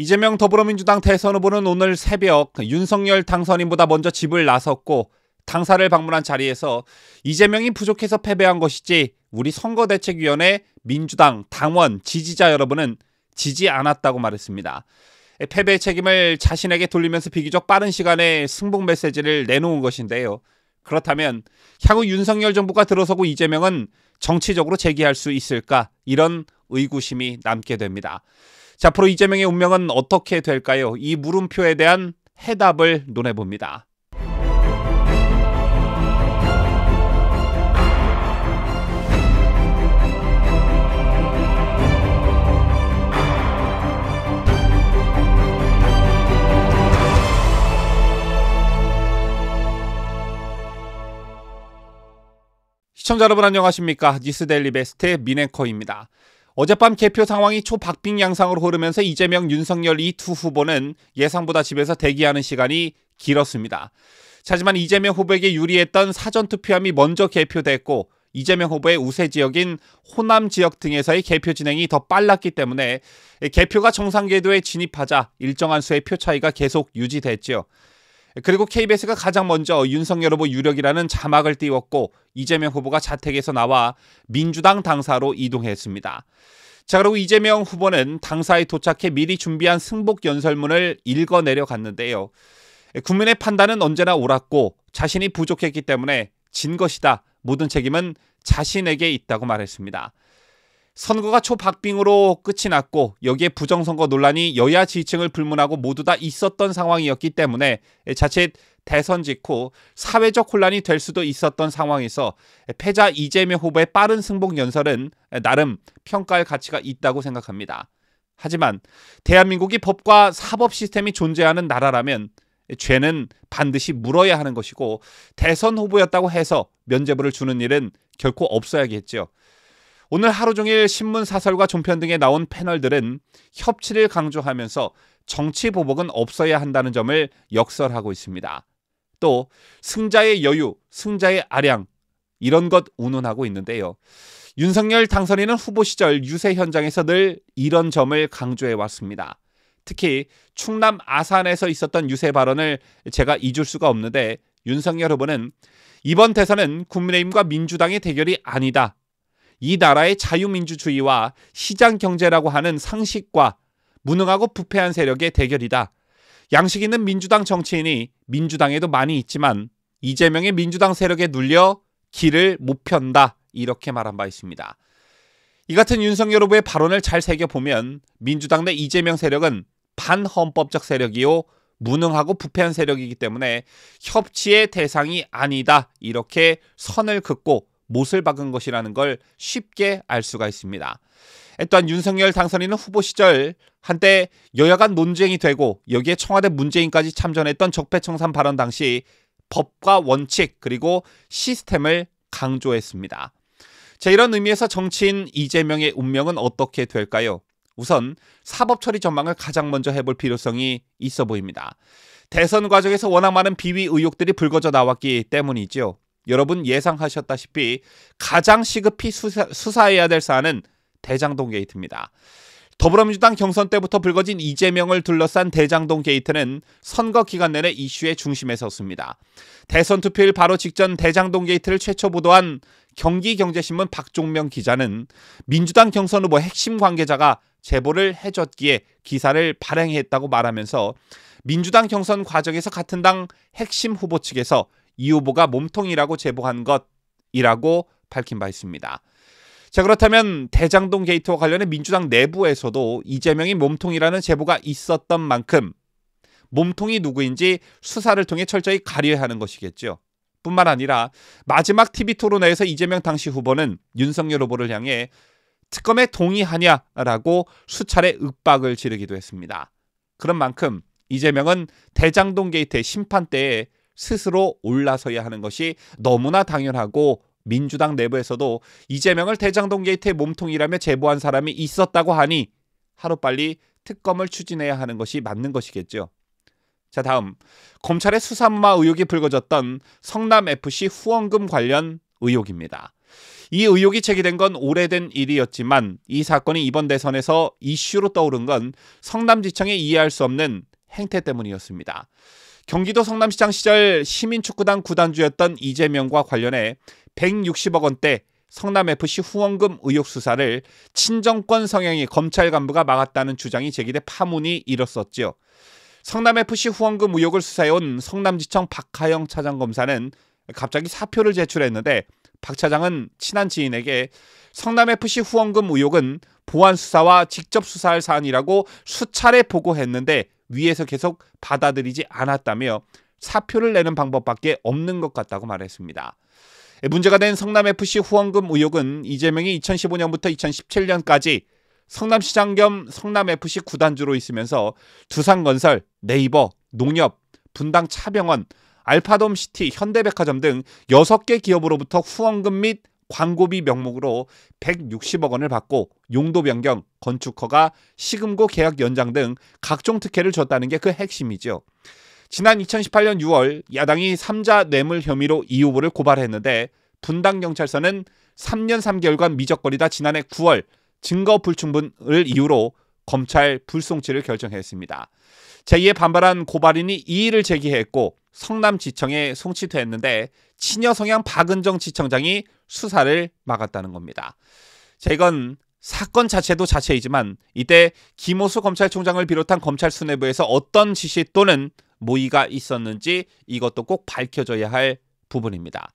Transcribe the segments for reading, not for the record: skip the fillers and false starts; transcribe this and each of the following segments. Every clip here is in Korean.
이재명 더불어민주당 대선 후보는 오늘 새벽 윤석열 당선인보다 먼저 집을 나섰고 당사를 방문한 자리에서 이재명이 부족해서 패배한 것이지 우리 선거대책위원회 민주당 당원 지지자 여러분은 지지 않았다고 말했습니다. 패배의 책임을 자신에게 돌리면서 비교적 빠른 시간에 승복 메시지를 내놓은 것인데요. 그렇다면 향후 윤석열 정부가 들어서고 이재명은 정치적으로 재기할 수 있을까? 이런 의구심이 남게 됩니다. 자, 앞으로 이재명의 운명은 어떻게 될까요? 이 물음표에 대한 해답을 논해봅니다. 시청자 여러분 안녕하십니까? 뉴스데일리 베스트 민앵커입니다. 어젯밤 개표 상황이 초박빙 양상으로 흐르면서 이재명, 윤석열 이 두 후보는 예상보다 집에서 대기하는 시간이 길었습니다. 하지만 이재명 후보에게 유리했던 사전투표함이 먼저 개표됐고 이재명 후보의 우세 지역인 호남 지역 등에서의 개표 진행이 더 빨랐기 때문에 개표가 정상궤도에 진입하자 일정한 수의 표 차이가 계속 유지됐죠. 그리고 KBS가 가장 먼저 윤석열 후보 유력이라는 자막을 띄웠고 이재명 후보가 자택에서 나와 민주당 당사로 이동했습니다. 자, 그리고 이재명 후보는 당사에 도착해 미리 준비한 승복 연설문을 읽어내려 갔는데요. 국민의 판단은 언제나 옳았고 자신이 부족했기 때문에 진 것이다. 모든 책임은 자신에게 있다고 말했습니다. 선거가 초박빙으로 끝이 났고 여기에 부정선거 논란이 여야 지지층을 불문하고 모두 다 있었던 상황이었기 때문에 자칫 대선 직후 사회적 혼란이 될 수도 있었던 상황에서 패자 이재명 후보의 빠른 승복 연설은 나름 평가할 가치가 있다고 생각합니다. 하지만 대한민국이 법과 사법 시스템이 존재하는 나라라면 죄는 반드시 물어야 하는 것이고 대선 후보였다고 해서 면죄부를 주는 일은 결코 없어야겠죠. 오늘 하루 종일 신문 사설과 종편 등에 나온 패널들은 협치를 강조하면서 정치 보복은 없어야 한다는 점을 역설하고 있습니다. 또 승자의 여유, 승자의 아량 이런 것 운운하고 있는데요. 윤석열 당선인은 후보 시절 유세 현장에서 늘 이런 점을 강조해 왔습니다. 특히 충남 아산에서 있었던 유세 발언을 제가 잊을 수가 없는데 윤석열 후보는 이번 대선은 국민의힘과 민주당의 대결이 아니다. 이 나라의 자유민주주의와 시장경제라고 하는 상식과 무능하고 부패한 세력의 대결이다. 양식 있는 민주당 정치인이 민주당에도 많이 있지만 이재명의 민주당 세력에 눌려 길을 못 편다. 이렇게 말한 바 있습니다. 이 같은 윤석열 후보의 발언을 잘 새겨보면 민주당 내 이재명 세력은 반헌법적 세력이요 무능하고 부패한 세력이기 때문에 협치의 대상이 아니다. 이렇게 선을 긋고 못을 박은 것이라는 걸 쉽게 알 수가 있습니다. 또한 윤석열 당선인은 후보 시절 한때 여야 간 논쟁이 되고 여기에 청와대 문재인까지 참전했던 적폐청산 발언 당시 법과 원칙 그리고 시스템을 강조했습니다. 자, 이런 의미에서 정치인 이재명의 운명은 어떻게 될까요? 우선 사법 처리 전망을 가장 먼저 해볼 필요성이 있어 보입니다. 대선 과정에서 워낙 많은 비위 의혹들이 불거져 나왔기 때문이죠. 여러분 예상하셨다시피 가장 시급히 수사해야 될 사안은 대장동 게이트입니다. 더불어민주당 경선 때부터 불거진 이재명을 둘러싼 대장동 게이트는 선거 기간 내내 이슈의 중심에 섰습니다. 대선 투표일 바로 직전 대장동 게이트를 최초 보도한 경기경제신문 박종명 기자는 민주당 경선 후보 핵심 관계자가 제보를 해줬기에 기사를 발행했다고 말하면서 민주당 경선 과정에서 같은 당 핵심 후보 측에서 이 후보가 몸통이라고 제보한 것이라고 밝힌 바 있습니다. 자, 그렇다면 대장동 게이트와 관련해 민주당 내부에서도 이재명이 몸통이라는 제보가 있었던 만큼 몸통이 누구인지 수사를 통해 철저히 가려야 하는 것이겠죠. 뿐만 아니라 마지막 TV토론회에서 이재명 당시 후보는 윤석열 후보를 향해 특검에 동의하냐라고 수차례 윽박을 지르기도 했습니다. 그런 만큼 이재명은 대장동 게이트의 심판대에 스스로 올라서야 하는 것이 너무나 당연하고 민주당 내부에서도 이재명을 대장동 게이트의 몸통이라며 제보한 사람이 있었다고 하니 하루빨리 특검을 추진해야 하는 것이 맞는 것이겠죠. 자, 다음 검찰의 수사무마 의혹이 불거졌던 성남FC 후원금 관련 의혹입니다. 이 의혹이 제기된 건 오래된 일이었지만 이 사건이 이번 대선에서 이슈로 떠오른 건 성남지청의 이해할 수 없는 행태 때문이었습니다. 경기도 성남시장 시절 시민축구단 구단주였던 이재명과 관련해 160억 원대 성남FC 후원금 의혹 수사를 친정권 성향의 검찰 간부가 막았다는 주장이 제기돼 파문이 일었었지요. 성남FC 후원금 의혹을 수사해온 성남지청 박하영 차장검사는 갑자기 사표를 제출했는데 박 차장은 친한 지인에게 성남FC 후원금 의혹은 보안 수사와 직접 수사할 사안이라고 수차례 보고했는데 위에서 계속 받아들이지 않았다며 사표를 내는 방법밖에 없는 것 같다고 말했습니다. 문제가 된 성남FC 후원금 의혹은 이재명이 2015년부터 2017년까지 성남시장 겸 성남FC 구단주로 있으면서 두산건설, 네이버, 농협, 분당 차병원, 알파돔시티, 현대백화점 등 6개 기업으로부터 후원금 및 광고비 명목으로 160억 원을 받고 용도 변경, 건축 허가, 시금고 계약 연장 등 각종 특혜를 줬다는 게 그 핵심이죠. 지난 2018년 6월 야당이 3자 뇌물 혐의로 이 후보를 고발했는데 분당경찰서는 3년 3개월간 미적거리다 지난해 9월 증거 불충분을 이유로 검찰 불송치를 결정했습니다. 제2의 반발한 고발인이 이의를 제기했고 성남지청에 송치됐는데 친여 성향 박은정 지청장이 수사를 막았다는 겁니다. 자, 이건 사건 자체도 자체이지만 이때 김호수 검찰총장을 비롯한 검찰 수뇌부에서 어떤 지시 또는 모의가 있었는지 이것도 꼭 밝혀져야 할 부분입니다.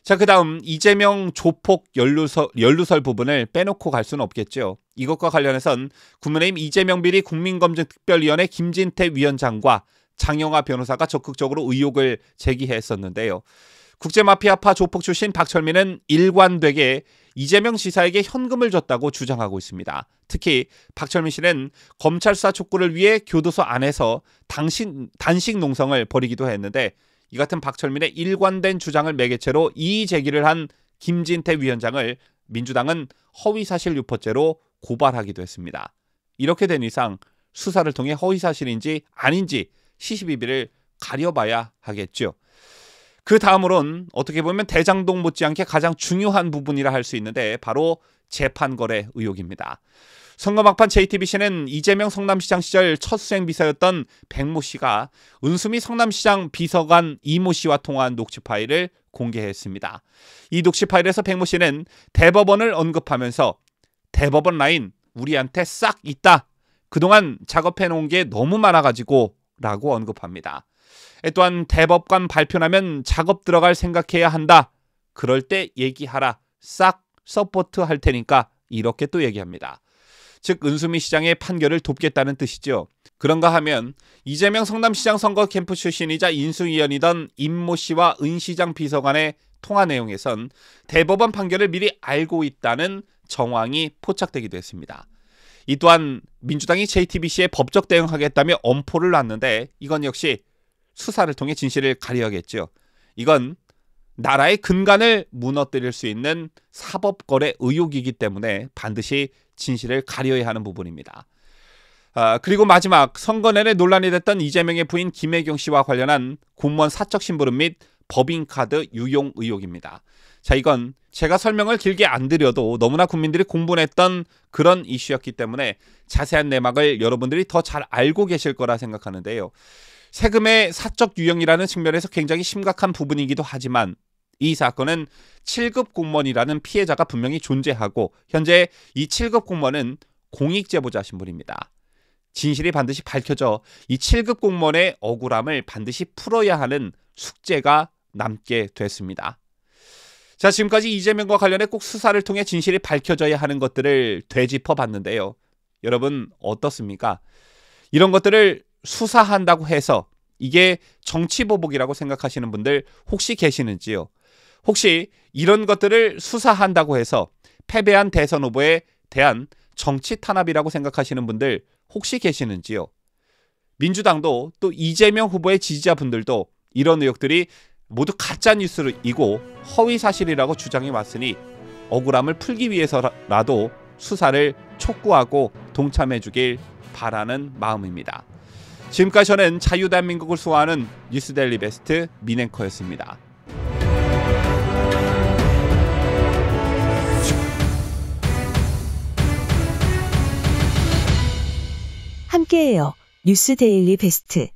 자, 그 다음 이재명 조폭 연루설 부분을 빼놓고 갈 수는 없겠죠. 이것과 관련해선 국민의힘 이재명 비리 국민검증특별위원회 김진태 위원장과 장영하 변호사가 적극적으로 의혹을 제기했었는데요. 국제마피아파 조폭 출신 박철민은 일관되게 이재명 지사에게 현금을 줬다고 주장하고 있습니다. 특히 박철민 씨는 검찰 수사 촉구를 위해 교도소 안에서 단식 농성을 벌이기도 했는데 이 같은 박철민의 일관된 주장을 매개체로 이의 제기를 한 김진태 위원장을 민주당은 허위사실 유포죄로 고발하기도 했습니다. 이렇게 된 이상 수사를 통해 허위사실인지 아닌지 시시비비를 가려봐야 하겠죠. 그 다음으론 어떻게 보면 대장동 못지않게 가장 중요한 부분이라 할 수 있는데 바로 재판거래 의혹입니다. 선거 막판 JTBC는 이재명 성남시장 시절 첫 수행비서였던 백모 씨가 은수미 성남시장 비서관 이모 씨와 통화한 녹취 파일을 공개했습니다. 이 녹취 파일에서 백모 씨는 대법원을 언급하면서 대법원 라인 우리한테 싹 있다. 그동안 작업해놓은 게 너무 많아가지고 라고 언급합니다. 또한 대법관 발표나면 작업 들어갈 생각해야 한다. 그럴 때 얘기하라. 싹 서포트 할 테니까 이렇게 또 얘기합니다. 즉 은수미 시장의 판결을 돕겠다는 뜻이죠. 그런가 하면 이재명 성남시장 선거 캠프 출신이자 인수위원이던 임모 씨와 은 시장 비서관의 통화 내용에선 대법원 판결을 미리 알고 있다는 정황이 포착되기도 했습니다. 이 또한 민주당이 JTBC에 법적 대응하겠다며 엄포를 놨는데 이건 역시 수사를 통해 진실을 가려야겠죠. 이건 나라의 근간을 무너뜨릴 수 있는 사법거래 의혹이기 때문에 반드시 진실을 가려야 하는 부분입니다. 그리고 마지막 선거 내내 논란이 됐던 이재명의 부인 김혜경 씨와 관련한 공무원 사적 심부름 및 법인카드 유용 의혹입니다. 자, 이건 제가 설명을 길게 안 드려도 너무나 국민들이 공분했던 그런 이슈였기 때문에 자세한 내막을 여러분들이 더 잘 알고 계실 거라 생각하는데요. 세금의 사적 유형이라는 측면에서 굉장히 심각한 부분이기도 하지만 이 사건은 7급 공무원이라는 피해자가 분명히 존재하고 현재 이 7급 공무원은 공익제보자 신분입니다. 진실이 반드시 밝혀져 이 7급 공무원의 억울함을 반드시 풀어야 하는 숙제가 남게 됐습니다. 자, 지금까지 이재명과 관련해 꼭 수사를 통해 진실이 밝혀져야 하는 것들을 되짚어 봤는데요. 여러분 어떻습니까? 이런 것들을 수사한다고 해서 이게 정치보복이라고 생각하시는 분들 혹시 계시는지요? 혹시 이런 것들을 수사한다고 해서 패배한 대선 후보에 대한 정치 탄압이라고 생각하시는 분들 혹시 계시는지요? 민주당도 또 이재명 후보의 지지자분들도 이런 의혹들이 모두 가짜뉴스이고 허위사실이라고 주장해 왔으니 억울함을 풀기 위해서라도 수사를 촉구하고 동참해 주길 바라는 마음입니다. 지금까지 저는 자유대한민국을 수호하는 뉴스데일리 베스트 민앵커였습니다. 함께해요. 뉴스 데일리 베스트.